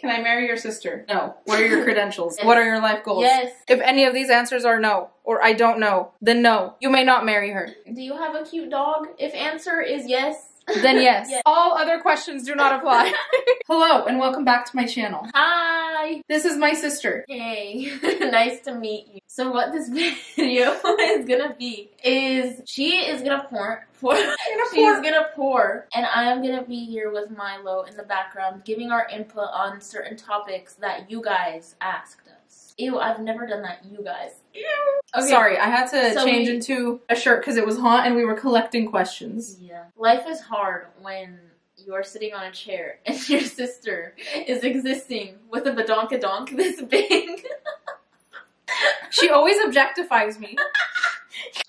Can I marry your sister? No. What are your credentials? Yes. What are your life goals? Yes. If any of these answers are no, or I don't know, then no. You may not marry her. Do you have a cute dog? If answer is yes. Then yes. Yes. All other questions do not apply. Hello, and welcome back to my channel. Hi. This is my sister. Hey. Nice to meet you. So what this video is gonna be is she is gonna pour, and I am gonna be here with Milo in the background giving our input on certain topics that you guys asked us. Ew, I've never done that, you guys. Ew. Okay. Sorry, I had to change into a shirt because it was hot and we were collecting questions. Yeah. Life is hard when you're sitting on a chair and your sister is existing with a badonkadonk this big. She always objectifies me.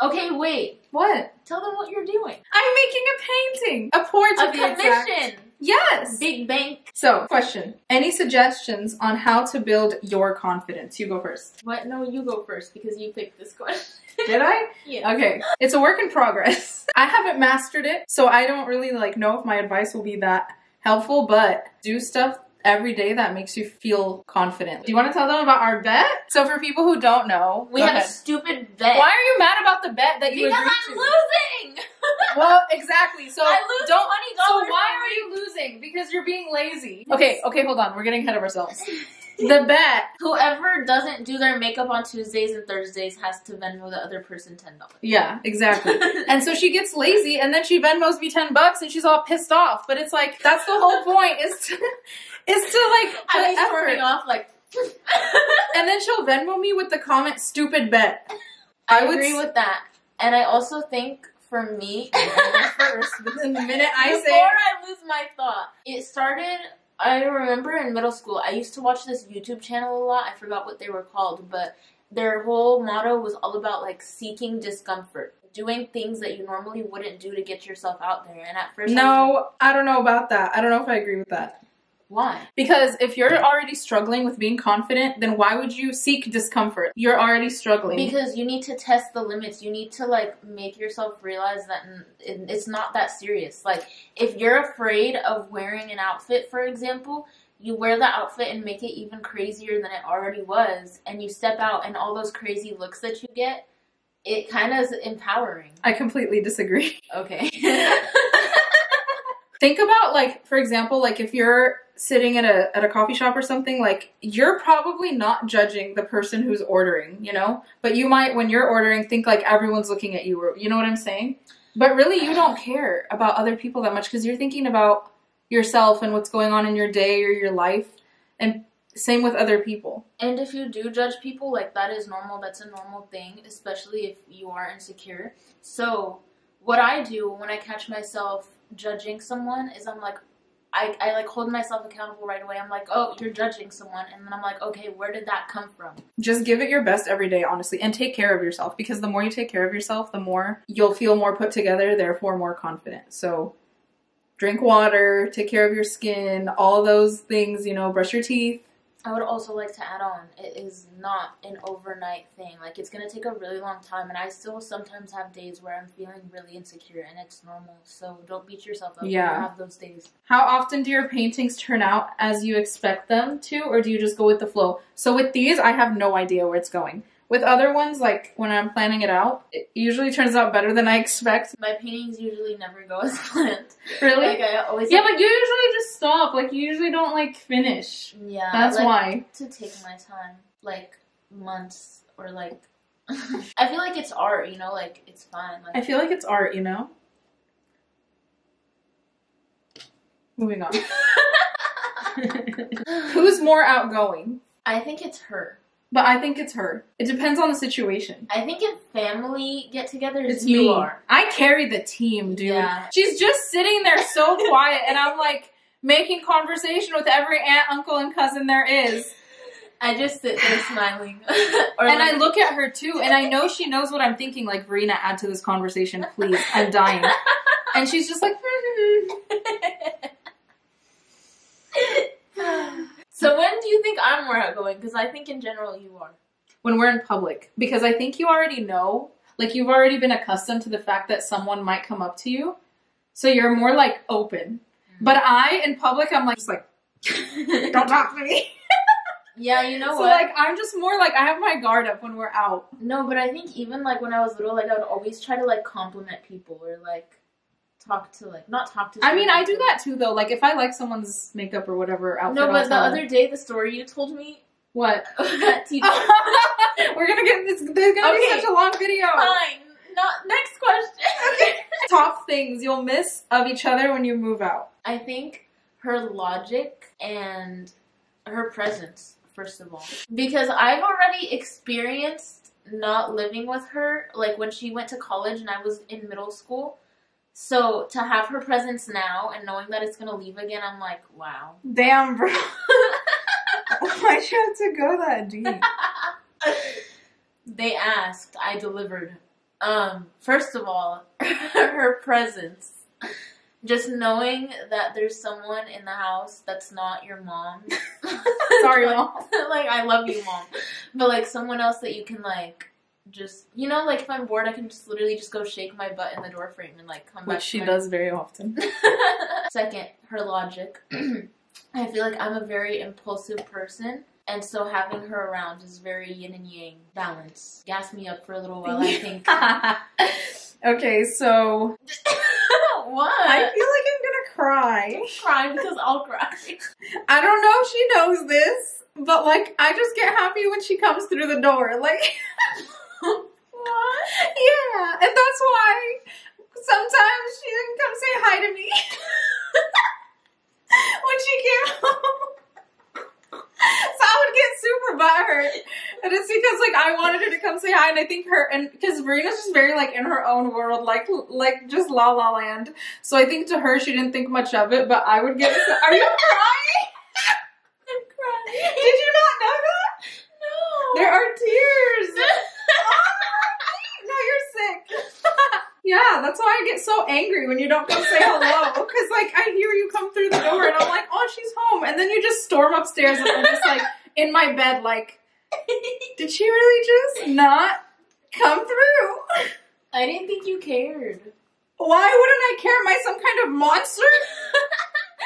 Okay, wait. What? Tell them what you're doing. I'm making a painting. A portrait A to be exact. commission. Yes. Big bank. So, question. Any suggestions on how to build your confidence? You go first. What? No, you go first because you picked this question. Did I? Yeah. Okay. It's a work in progress. I haven't mastered it, so I don't really know if my advice will be that helpful, but do stuff every day that makes you feel confident. Do you want to tell them about our bet? So for people who don't know, we have a stupid bet. Why are you mad about the bet that you agreed to? Because I'm losing! Well, exactly. So I lose $20. So why are you losing? Because you're being lazy. Okay, hold on. We're getting ahead of ourselves. The bet. Whoever doesn't do their makeup on Tuesdays and Thursdays has to Venmo the other person $10. Yeah, exactly. And so she gets lazy and then she Venmos me $10 and she's all pissed off. But it's like, that's the whole point is to I was turning off and then she'll Venmo me with the comment, stupid bet. I agree with that. And I also think for me, first, within the minute before I lose my thought, it started, I remember in middle school, I used to watch this YouTube channel a lot. I forgot what they were called, but their whole motto was all about seeking discomfort. Doing things that you normally wouldn't do to get yourself out there. And at first I don't know about that. I don't know if I agree with that. Why? Because if you're already struggling with being confident, then why would you seek discomfort? You're already struggling. Because you need to test the limits. You need to make yourself realize that it's not that serious. If you're afraid of wearing an outfit, for example, you wear the outfit and make it even crazier than it already was, and you step out and all those crazy looks that you get, it kind of is empowering. I completely disagree. Okay. Think about, for example, if you're sitting at a coffee shop or something, you're probably not judging the person who's ordering, you know? But you might, when you're ordering, think everyone's looking at you, or, you know what I'm saying? But really, you don't care about other people that much because you're thinking about yourself and what's going on in your day or your life, and same with other people. And if you do judge people, that is normal. That's a normal thing, especially if you are insecure. So what I do when I catch myself judging someone is I hold myself accountable right away. I'm like, oh, you're judging someone. And then I'm like, okay, where did that come from? Just give it your best every day, honestly, and take care of yourself, because the more you take care of yourself, the more you'll feel more put together, therefore more confident. So drink water, take care of your skin, all those things, brush your teeth. I would also like to add on, it is not an overnight thing. It's going to take a really long time, and I still sometimes have days where I'm feeling really insecure, and it's normal. So don't beat yourself up when you have those days. How often do your paintings turn out as you expect them to, or do you just go with the flow? So with these, I have no idea where it's going. With other ones, when I'm planning it out, it usually turns out better than I expect. My paintings usually never go as planned. Really? I always but you usually just stop. You usually don't, finish. Yeah. That's why. To take my time. Months or, I feel like it's art, it's fine. I feel like it's art, Moving on. Who's more outgoing? I think it's her. But I think it's her. It depends on the situation. I think if family get-togethers, it's me. I carry the team, dude. Yeah. She's just sitting there so quiet, and I'm making conversation with every aunt, uncle, and cousin there is. I just sit there smiling. And I look at her too, and I know she knows what I'm thinking. Verena, add to this conversation, please. I'm dying. And she's just So when do you think I'm more outgoing? Because I think in general you are. When we're in public. Because I think you already know, you've already been accustomed to the fact that someone might come up to you. So you're more open. Mm-hmm. But in public, I'm just Don't talk to me. Yeah, you know so, what? like, I'm just more, like, I have my guard up when we're out. No, but I think even, like, when I was little, like, I would always try to, like, compliment people or, like, talk to, like, not talk to I mean, I do that, too, though. Like, if I like someone's makeup or whatever outfit, no, but the other day, the story you told me. What? That teacher. We're gonna get this. There's gonna be such a long video. Fine. Not next question. Top things you'll miss of each other when you move out. I think her logic and her presence. First of all, because I've already experienced not living with her, like when she went to college and I was in middle school. So to have her presence now and knowing that it's gonna leave again, I'm like, wow. Damn, bro. Why'd you have to go that deep? They asked, I delivered. First of all, her presence. Just knowing that there's someone in the house that's not your mom. Sorry, Mom. Like, I love you, Mom. But, like, someone else that you can, like, just... You know, like, if I'm bored, I can just literally just go shake my butt in the door frame and, like, come back. Which she does very often. Second, her logic. I feel like I'm a very impulsive person. And so having her around is very yin and yang balance. Gas me up for a little while, I think. Okay, so... What? I feel like I'm gonna cry. Don't cry because I'll cry. I don't know if she knows this, but like I just get happy when she comes through the door. Like What? Yeah, and that's why sometimes she didn't come say hi to me when she came home. So I would get super butthurt. And it's because, like, I wanted her to come say hi, and I think because Verina's just very, like, in her own world, like just La La Land. So I think to her, she didn't think much of it, but I would get, are you crying? I'm crying. Did you not know that? No. There are tears. No, you're sick. Yeah, that's why I get so angry when you don't come say hello. Because, like, I hear you come through the door, and I'm like, oh, she's home. And then you just storm upstairs, and I'm just, like, in my bed, like, did she really just not come through? I didn't think you cared. Why wouldn't I care? Am I some kind of monster?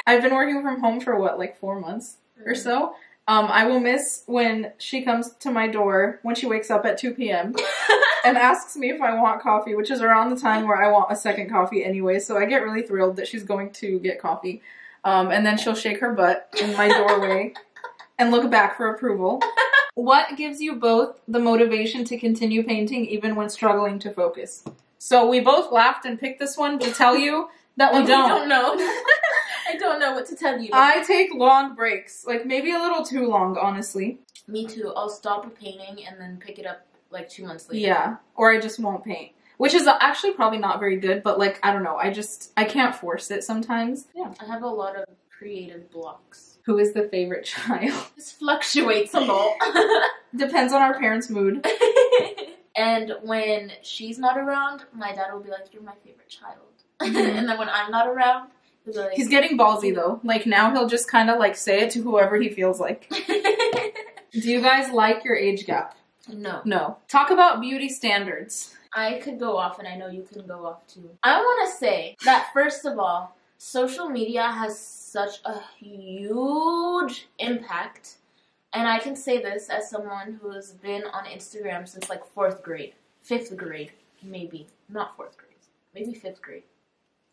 I've been working from home for, what, like 4 months or so? I will miss when she comes to my door when she wakes up at 2 p.m. and asks me if I want coffee, which is around the time where I want a second coffee anyway, so I get really thrilled that she's going to get coffee. And then she'll shake her butt in my doorway and look back for approval. What gives you both the motivation to continue painting even when struggling to focus? So we both laughed and picked this one to tell you that we don't know. I don't know what to tell you. I take long breaks, like maybe a little too long, honestly. Me too. I'll stop a painting and then pick it up like 2 months later. Yeah, or I just won't paint. Which is actually probably not very good, but like, I don't know, I can't force it sometimes. Yeah. I have a lot of creative blocks. Who is the favorite child? This fluctuates a lot. Depends on our parents' mood. And when she's not around, my dad will be like, you're my favorite child. Mm-hmm. And then when I'm not around, he'll be like... He's getting ballsy though. Like now he'll just kind of like say it to whoever he feels like. Do you guys like your age gap? No. No. Talk about beauty standards. I could go off, and I know you can go off too. I want to say that, first of all, social media has such a huge impact. And I can say this as someone who has been on Instagram since like 4th grade. 5th grade, maybe. Not 4th grade. Maybe 5th grade.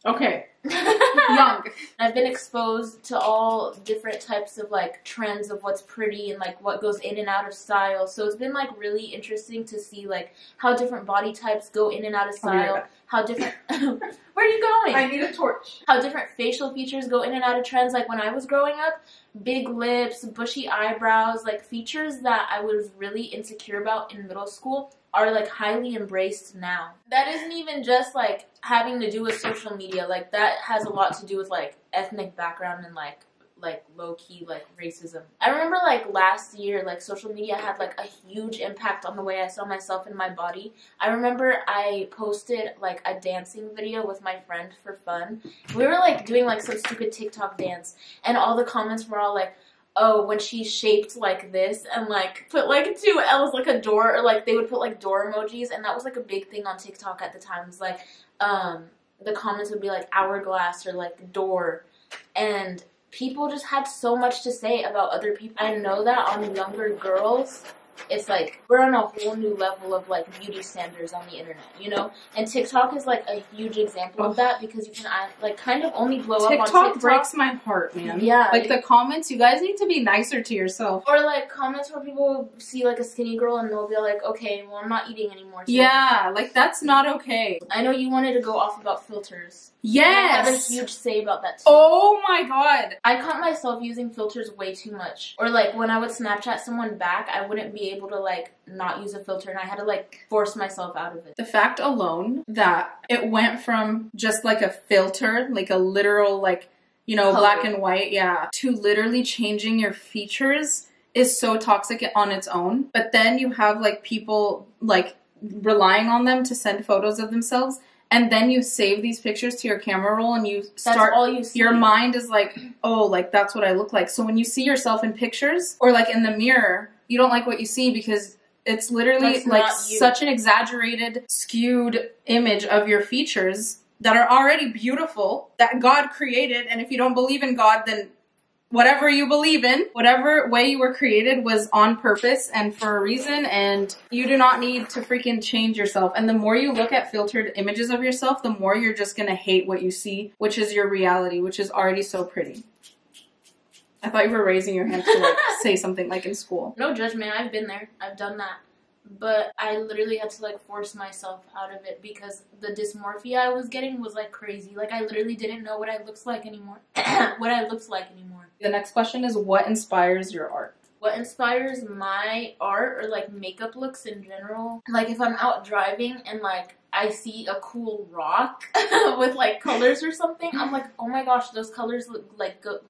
Okay. Young. I've been exposed to all different types of like trends of what's pretty and like what goes in and out of style. So it's been like really interesting to see like how different body types go in and out of style. How different... Where are you going? I need a torch. How different facial features go in and out of trends. Like when I was growing up, big lips, bushy eyebrows, like features that I was really insecure about in middle school are like highly embraced now. That isn't even just like having to do with social media. Like that has a lot to do with like ethnic background and like low-key like racism. I remember like last year, like social media had like a huge impact on the way I saw myself in my body. I remember I posted like a dancing video with my friend for fun. We were like doing like some stupid TikTok dance, and all the comments were all like, oh, when she's shaped like this, and like put like 2 L's like a door, or like they would put like door emojis, and that was like a big thing on TikTok at the time. It was like the comments would be like hourglass or like door, and people just had so much to say about other people. I know that on younger girls, it's like we're on a whole new level of like beauty standards on the internet, you know? And TikTok is like a huge example of that because you can like kind of only blow up on TikTok. TikTok breaks my heart, man. Yeah. Like the comments, you guys need to be nicer to yourself. Or like comments where people see like a skinny girl and they'll be like, okay, well I'm not eating anymore today. Yeah, like that's not okay. I know you wanted to go off about filters. Yes! I have a huge say about that too. Oh my god. I caught myself using filters way too much. Or like when I would Snapchat someone back, I wouldn't be able to like not use a filter and I had to like force myself out of it. The fact alone that it went from just like a filter, like a literal like, you know, color. Black and white, yeah, to literally changing your features is so toxic on its own. But then you have like people like relying on them to send photos of themselves. And then you save these pictures to your camera roll and you start, that's all you see. Your mind is like, oh, like that's what I look like. So when you see yourself in pictures or like in the mirror, you don't like what you see because it's literally that's like such an exaggerated, skewed image of your features that are already beautiful that God created. And if you don't believe in God, then whatever you believe in, whatever way you were created was on purpose and for a reason, and you do not need to freaking change yourself. And the more you look at filtered images of yourself, the more you're just gonna hate what you see, which is your reality, which is already so pretty. I thought you were raising your hand to like say something like in school. No judgment, I've been there. I've done that. But I literally had to like force myself out of it because the dysmorphia I was getting was like crazy. Like I literally didn't know what I looked like anymore. The next question is, what inspires your art? What inspires my art or like makeup looks in general? Like if I'm out driving and like I see a cool rock with like colors or something, I'm like, oh my gosh, those colors look like good.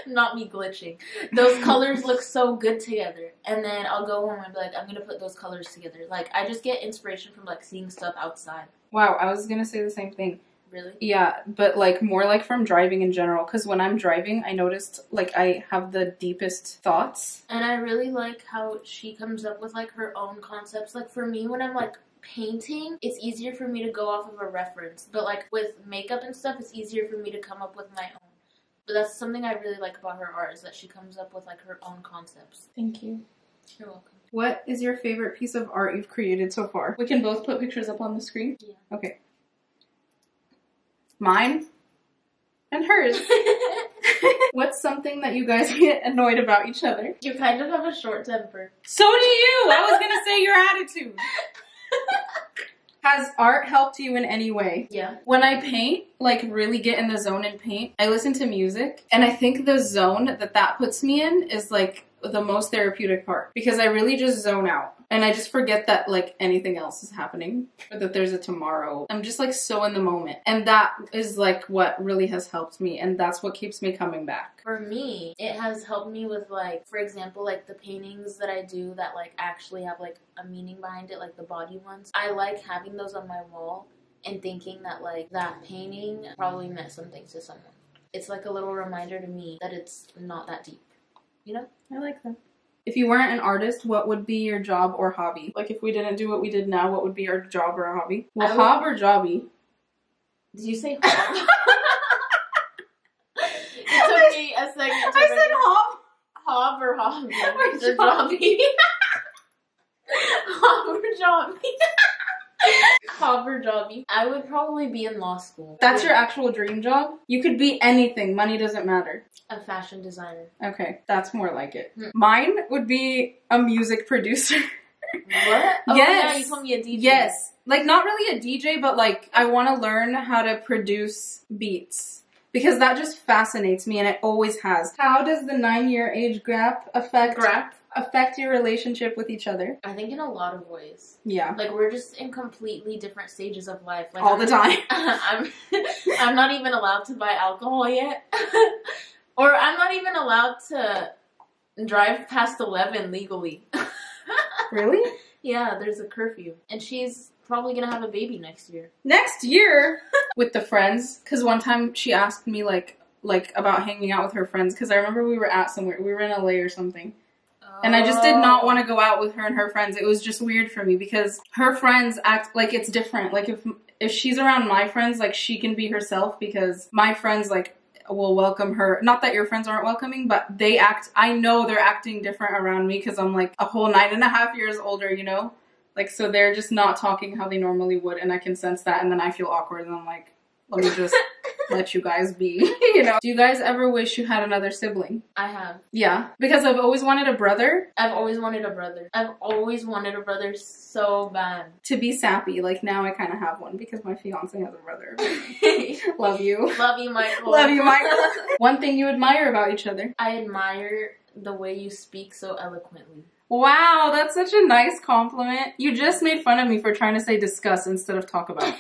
Not me glitching. Those colors look so good together. And then I'll go home and be like, I'm gonna put those colors together. Like I just get inspiration from like seeing stuff outside. Wow, I was gonna say the same thing. Really? Yeah, but like more like from driving in general, because when I'm driving I noticed like I have the deepest thoughts. And I really like how she comes up with like her own concepts. Like for me, when I'm like painting, it's easier for me to go off of a reference, but like with makeup and stuff, it's easier for me to come up with my own. But that's something I really like about her art, is that she comes up with like her own concepts. Thank you. You're welcome. What is your favorite piece of art you've created so far? We can both put pictures up on the screen? Yeah. Okay. Mine and hers. What's something that you guys get annoyed about each other? You kind of have a short temper. So do you! I was gonna say your attitude. Has art helped you in any way? Yeah. When I paint, like really get in the zone and paint, I listen to music. And I think the zone that puts me in is like the most therapeutic part. Because I really just zone out. And I just forget that like anything else is happening. Or that there's a tomorrow. I'm just like so in the moment. And that is like what really has helped me. And that's what keeps me coming back. For me, it has helped me with like, for example, like the paintings that I do that like actually have like a meaning behind it, like the body ones. I like having those on my wall and thinking that like that painting probably meant something to someone. It's like a little reminder to me that it's not that deep. You know? I like that. If you weren't an artist, what would be your job or hobby? Like if we didn't do what we did now, what would be our job or our hobby? Well, hob or jobby? Did you say hob? It took me a second to I said hob. Hob or hobby? Or jobby? Hob or jobby? Hob or jobby? I would probably be in law school. That's your actual dream job? You could be anything. Money doesn't matter. A fashion designer. Okay, that's more like it. Mine would be a music producer. What? Oh, yes. Yeah, you told me a DJ. Yes. Like, not really a DJ, but like, I want to learn how to produce beats. Because that just fascinates me, and it always has. How does the 9-year age gap affect your relationship with each other? I think in a lot of ways. Yeah. Like, we're just in completely different stages of life. Like, all the time. I'm not even allowed to buy alcohol yet. Or I'm not even allowed to drive past 11 legally. Really? Yeah, there's a curfew. And she's probably gonna have a baby next year. Next year? With the friends. Because one time she asked me, like about hanging out with her friends. Because I remember we were at somewhere. We were in LA or something. And I just did not want to go out with her and her friends. It was just weird for me because her friends act like it's different. Like if she's around my friends, like she can be herself because my friends like will welcome her. Not that your friends aren't welcoming, but I know they're acting different around me because I'm like a whole 9.5 years older, you know? Like, so they're just not talking how they normally would, and I can sense that, and then I feel awkward, and I'm like, let me just let you guys be, you know? Do you guys ever wish you had another sibling? I have. Yeah, because I've always wanted a brother. I've always wanted a brother. I've always wanted a brother so bad. To be sappy, like now I kind of have one because my fiance has a brother. Love you. Love you, Michael. Love you, Michael. One thing you admire about each other? I admire the way you speak so eloquently. Wow, that's such a nice compliment. You just made fun of me for trying to say discuss instead of talk about.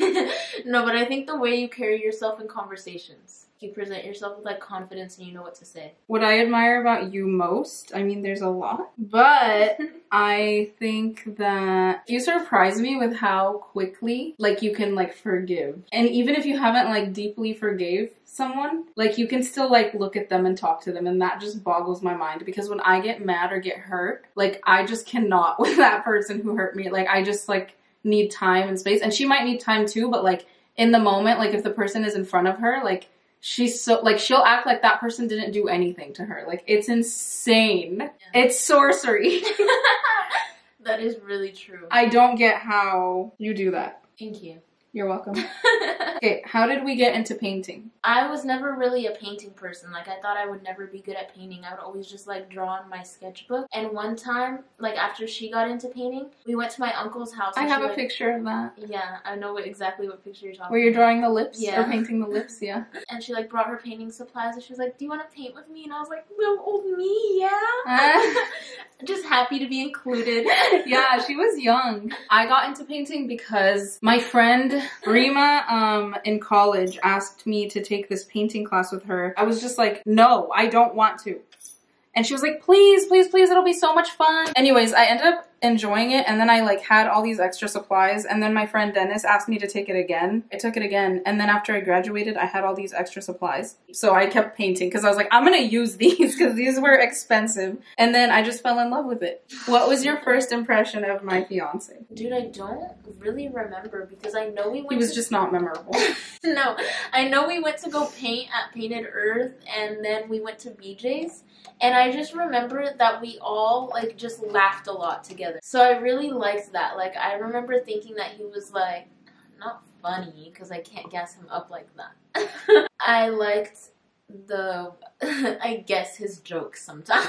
No, but I think the way you carry yourself in conversations. You present yourself with like confidence and you know what to say. What I admire about you most, I mean there's a lot, but I think that you surprise me with how quickly like you can like forgive. And even if you haven't like deeply forgave someone, like you can still like look at them and talk to them, and that just boggles my mind because when I get mad or get hurt, like I just cannot with that person who hurt me. Like I just like need time and space, and she might need time too, but like in the moment, like if the person is in front of her, like she's so like she'll act like that person didn't do anything to her. Like it's insane. Yeah. It's sorcery. That is really true. I don't get how you do that. Thank you. You're welcome. Okay, how did we get into painting? I was never really a painting person. Like, I thought I would never be good at painting. I would always just, like, draw on my sketchbook. And one time, like, after she got into painting, we went to my uncle's house. I have a picture of that. Yeah, I know exactly what picture you're talking about. Where you're drawing the lips? Yeah. Or painting the lips, yeah. And she, like, brought her painting supplies, and she was like, do you want to paint with me? And I was like, little old me, yeah? Just happy to be included. Yeah, she was young. I got into painting because my friend Rima in college asked me to take this painting class with her. I was just like, no, I don't want to. And she was like, please, please, please, it'll be so much fun. Anyways, I ended up enjoying it, and then I like had all these extra supplies, and then my friend Dennis asked me to take it again. I took it again, and then after I graduated, I had all these extra supplies. So I kept painting because I was like, I'm gonna use these because these were expensive. And then I just fell in love with it. What was your first impression of my fiance? Dude, I don't really remember because I know we went He was just not memorable. No, I know we went to go paint at Painted Earth, and then we went to BJ's. And I just remember that we all, like, just laughed a lot together. So I really liked that. Like, I remember thinking that he was, like, not funny, because I can't gas him up like that. I liked I guess, his jokes sometimes.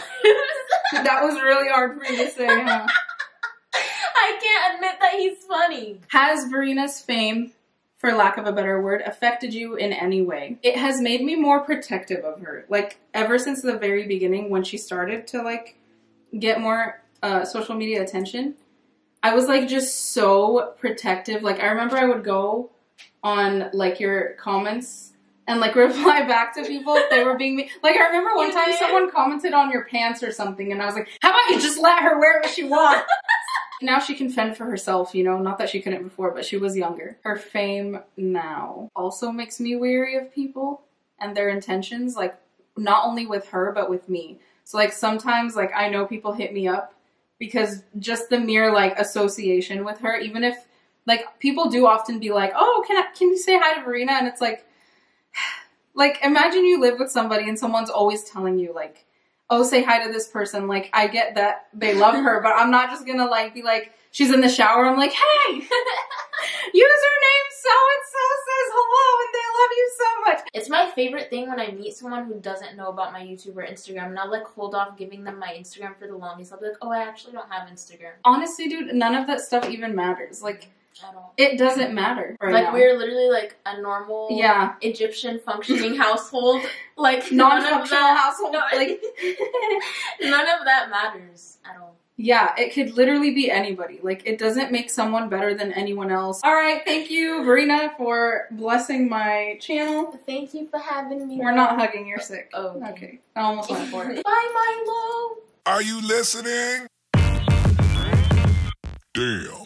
That was really hard for you to say, huh? I can't admit that he's funny. Has Verina's fame, for lack of a better word, affected you in any way? It has made me more protective of her. Like, ever since the very beginning when she started to, like, get more social media attention, I was, like, just so protective. Like, I remember I would go on, like, your comments and, like, reply back to people if they were being mean. Like, I remember one time someone commented on your pants or something, and I was like, how about you just let her wear what she wants? Now she can fend for herself, you know, not that she couldn't before, but she was younger. Her fame now also makes me wary of people and their intentions, like, not only with her, but with me. So, like, sometimes, like, I know people hit me up because just the mere, like, association with her, even if, like, people do often be like, oh, can you say hi to Verina? And it's like, imagine you live with somebody and someone's always telling you, like, oh, say hi to this person. Like, I get that they love her, but I'm not just gonna, like, be like, she's in the shower, I'm like, hey, username so-and-so says hello and they love you so much. It's my favorite thing when I meet someone who doesn't know about my YouTube or Instagram, and I'll, like, hold off giving them my Instagram for the longest. I'll be like, oh, I actually don't have Instagram. Honestly, dude, none of that stuff even matters. Like, it doesn't matter right like, now. we're literally, like, a normal Egyptian functioning household. Like, non-functional household. No, like, none of that matters at all. Yeah, it could literally be anybody. Like, it doesn't make someone better than anyone else. All right, thank you, Verina, for blessing my channel. Thank you for having me. We're not hugging, you're sick. Oh, okay. I almost went for it. Bye, Milo. Are you listening? Damn.